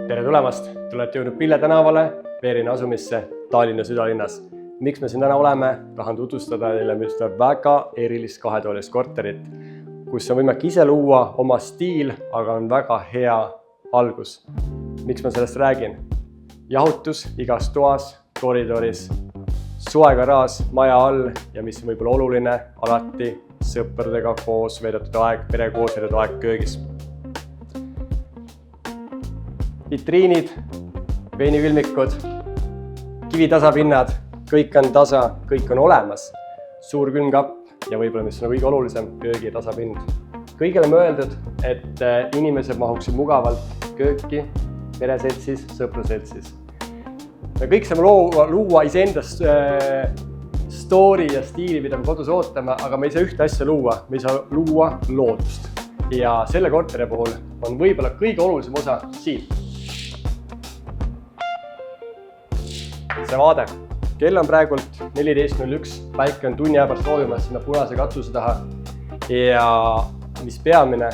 Tere tulemast! Te olete jõudnud Pille tänavale, Veerina asumisse Tallinna südalinnas. Miks me siin täna oleme? Tahan tutvustada teile seda väga erilist kahetoalist korterit, kus on võimalik ise luua oma stiil, aga on väga hea algus. Miks ma sellest räägin? Jahutus igas toas, koridoris, suegaraaž maja all ja mis on võib-olla oluline, alati sõpradega koos veedetud aeg, pere koos veedetud aeg köögis. Vitriinid, veinivülmikud, kivitasapinnad, kõik on tasa, kõik on olemas. Suur külmkapp ja võib-olla mis on kõige olulisem, köögi tasapind. Kõigele mõeldud, et inimesed mahuksid mugavalt kööki, pereseltsis, sõpraseltsis. Me kõik saame luua iseendast story ja stiili, mida me kodus ootame, aga me ei saa ühte asja luua, me ei saa luua loodust. Ja selle korteri puhul on võib-olla kõige olulisem osa siin. See vaade. Kell on praegult 14.01, päike on tunni aja pärast loovimas sinna punase katsuse taha ja mis peamine,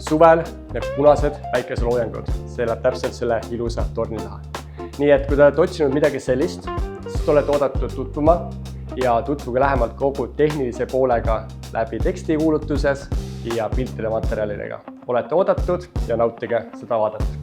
suvel need punased päikeseloojangud, see läheb täpselt selle ilusa torni taha. Nii et kui te olete otsinud midagi sellist, siis te olete oodatud tutvuma ja tutvuge lähemalt kogu tehnilise poolega läbi tekstikuulutuses ja piltide materjalidega. Olete oodatud ja nautige seda vaadet.